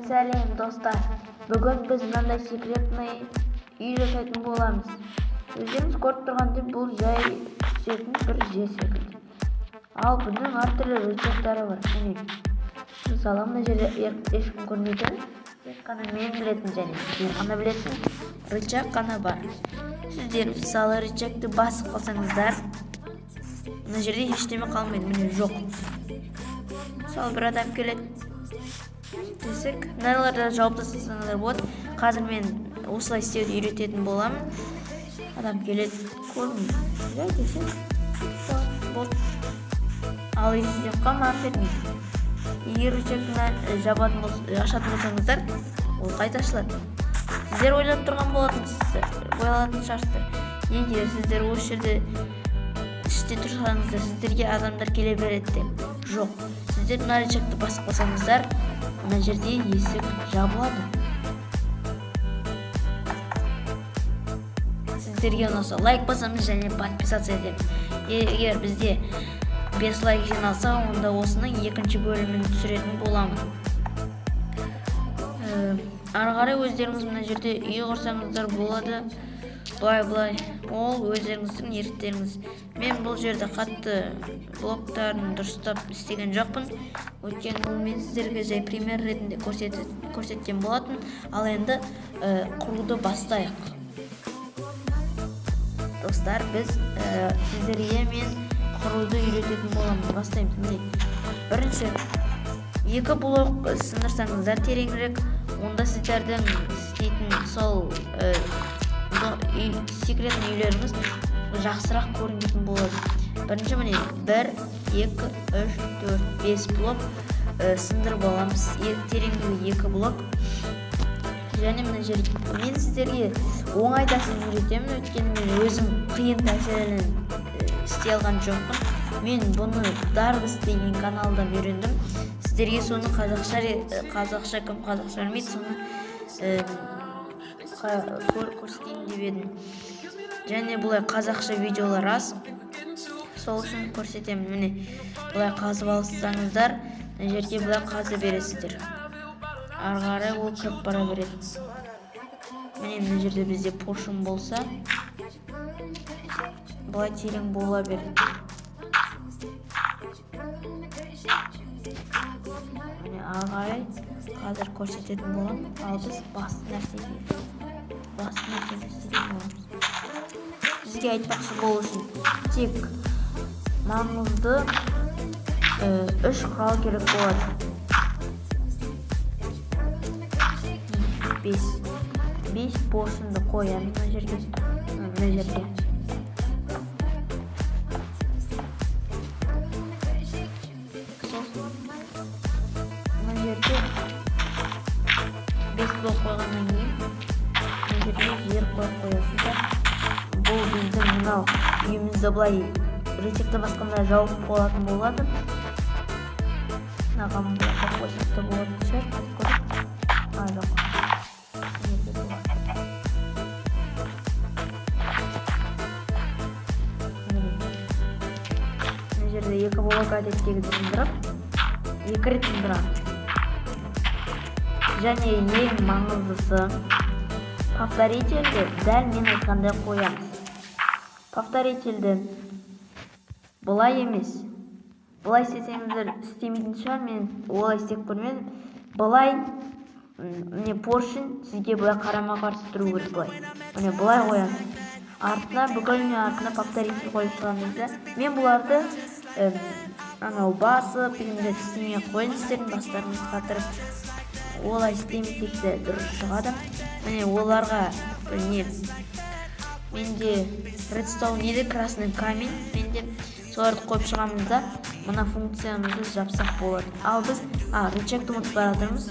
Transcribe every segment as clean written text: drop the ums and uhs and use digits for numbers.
Сәлем достар. Бүгін біз мынандай секретный үй жасайтын боламыз. Өздеріңіз көріп тұрғандай бұл жай түсетін бір жер секілді. Ал бұның әртүрлі рычагтары бар. Мысалы мына жерде ешкім көрмейтін, тек қана мен білетін және сіздер ғана білетін рычаг қана бар. Сіздер мысалы рычагты басып қалсаңыздар, мына жерде ештеме қалмайды, міне жоқ. Мысалы бір адам келеді десек, мыналарда жауап тастасаңыздар болады. Қазір мен осылай істеуді үйрететін боламын. Адам келеді, көрмейді десек болды. Ал ешкім қамап бермейді. Егер рычагты ашатын болсаңыздар, ол қайта ашылады. Сіздер ойлап тұрған болатын шығарсыздар. Егер сіздер осы жерде іште тұрсаңыздар, сіздерге адамдар келе береді деп. Жоқ, сіздер мына рычагты басып қалсаңыздар, мына жерде есік жабылады. Сіздерге ұнаса лайк басамыз және подписаться етеміз. Егер бізде 5 лайк жиналса, онда осының екінші бөлімін түсіретін боламын. Ары қарай өздеріңіз мына жерде үй құрсаңыздар болады. Былай, ол өздеріңіздің еріктеріңіз. Мен бұл жерде қатты блоктарын дұрыстап істеген жоқпын. Өйткені бұл мен сіздерге жай пример ретінде көрсеткен болатын. Ал енді құруды бастайық. Достар, біз сіздерге мен құруды үйрететін боламыз. Бастаймыз. Бірінші, 2 блок сындырсаңыздар тереңірек, онда сіздердің істейтін сол секретный үйлеріңіз жақсырақ көрінетін болады. Бірінші міне 1, 2, 3, 4, 5 блок сындырып аламыз. Тереңдігі 2 блок. Және мына жерде мен сіздерге оңай тәсілін үйретемін, өйткені мен өзім қиын тәсілін істей алған жоқпын. Мен бұны Дарвис деген каналдан үйрендім. Сіздерге соны қазақша кім қазақша білмейді, соны көрсетейін деп едім. Және бұлай қазақша видеолар аз, сол үшін көрсетемін. Міне бұлай қазып алсаңыздар, мына жерге бұлай қазып бересіздер. Ары қарай ол кіріп бара береді. Міне мына жерде бізде поршын болса, бұлай терең бола береді. Міне ары қарай қазір көрсететін боламын. Ал біз басты нәрсені істеген боламыз. Сізге айтпақшы болу үшін тек маңызды 3 құрал керек болады. 5 поршынды қоямын мына жерге. Мына жерде 5 блок қойғаннан кейін мына жерге жер қойып қоясыздар. Бұл біздің мынау үйімізді былай рычагты басқанда жауып болатын болады. Нағам бұлаққа қойсақ та болатын шығар. Жоқ. Мына жерде 2 блок әдеттегі сындырып, 2 рет сындырамыз. Және ең маңыздысы, повторительді дәл мен айтқандай қоямыз. Повторительді бұлай емес. Бұлай істесеңіздер істемейтін шығар, мен олай істеп көрмедім. Бұлай, міне поршын сізге бұлай қарама-қарсы тұру керек бұлай. Міне бұлай қоямыз. Артына, бүкіліне артына повторитель қойып шығамыз. Мен бұларды басып, істемей қойыңыздерін бастарыңыз қатырып, олай істемесек те дұрыс шығады. Міне оларға менде Redstone еді, красный камень, менде соларды қойып шығамыз да, мына функциямызды жапсақ болады. Ал біз рычагты ұмытып баратырмыз.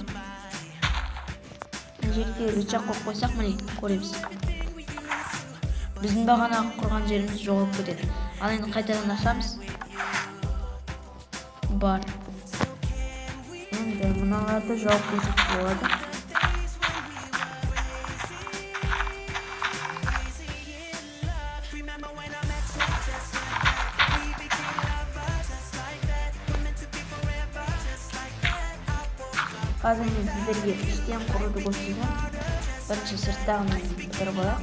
Мына жерге рычаг қойып қойсақ, міне көреміз. біздің бағана құрған жеріміз жоғалып кетеді. Ал енді қайтадан ашамыз. Бар. Енді мыналарды жауып қойсақ болады. Қазір мен сіздерге іштен құруды көрсетемін. Бірінші сырттағын бітіріп қояйық.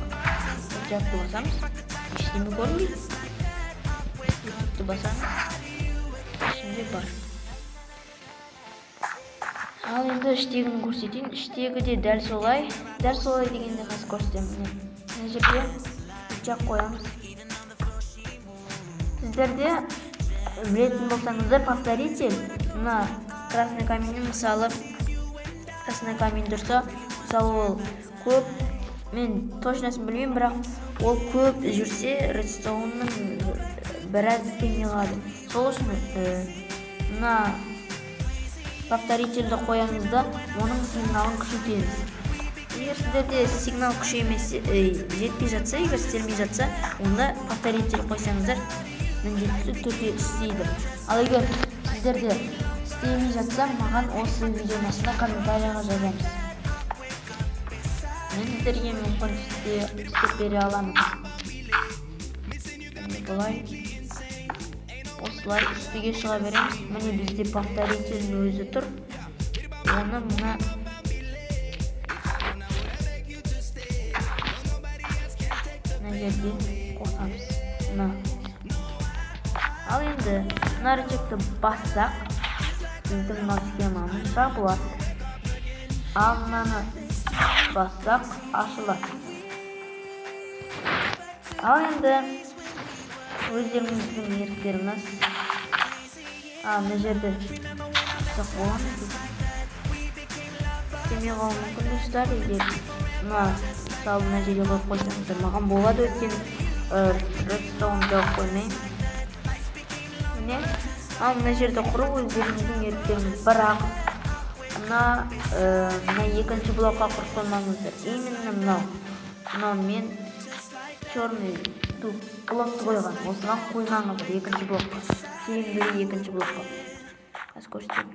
Жақты басамыз. Ештеңе көрінбейді. Ютубты басамыз. Ішінде бар. Ал енді іштегін көрсетейін. Іштегі де дәл солай. Дәл солай дегенде қазір көрсетемін. Мына жерге жақ қоямыз. Сіздерде білетін болсаңыздар, повторитель. Мына красный камень мысалы. Красный камень тұрса, мысалы ол көп, мен точносын білмеймін, бірақ ол көп жүрсе, редстоунның біраз кеңіне қалады. Сол үшін мына повторительді қоямызда, оның сигналын күшейтеміз. Егер сіздерде сигнал жетпей жатса, егер істелмей жатса, онда повторитель қойсаңыздар, міндетті түрде істейді. Ал егер сіздерде істемей жатса, маған осы видеоның астына комментарияға жазамыз. Мен сіздерге мүмкін істеп бере аламын. Бұлай осылай үстіге шыға береміз. Міне бізде повторительдің өзі тұр. Оны мына жерге қосамыз. Ал енді мына рычагты бассақ, біздің мына схемамыз жабылады. Ал мынаны бассақ ашылады. Ал енді өздеріңіздің еріктеріңіз. Мына жерде бассақ боламыз. Істемей қалуы мүмкін достар. Егер мына жерге қойып қойсаңыздар, маған болады, өйткені редстоун жауып қоймаймын. Ал мына жерде құру өздеріңіздің еріктеріңіз. Бірақ мына екінші блокқа құрып қоймаңыздар. Именно мынау мен черный блокты қойған. Осыған қоймаңыздар екінші блокқа. Сериялы екінші блокқа. Қазір көрсетейін.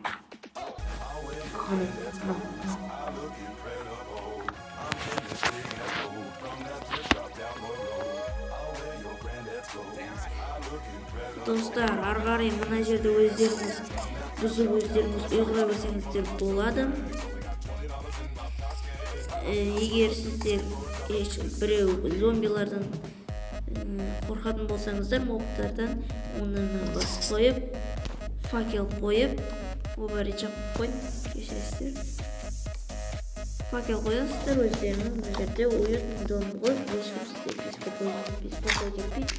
Достар, ары қарай мына жерде өздеріңіз бұзып өздеріңіз ұйғыра берсеңіздер болады. Егер сіздер біреу зомбилардан қорқатын болсаңыздар, мобтардан, оны басып қойып, факел қойып, рычаг қойып, кешіресіздер. Факел қоясыздар, өздерінің мына жерде ойын доны қойып, ешкім сіздер беспокой етпейді.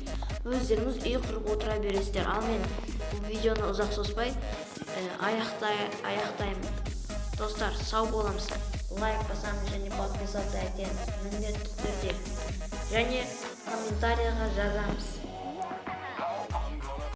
Өздеріңіз үй құрып отыра бересіздер. Ал мен видеоны ұзақ созбай аяқтаймын. Достар, сау боламыз. Лайк басамыз және подписаться етеміз. Міндетті түрде. Және комментарияға жазамыз.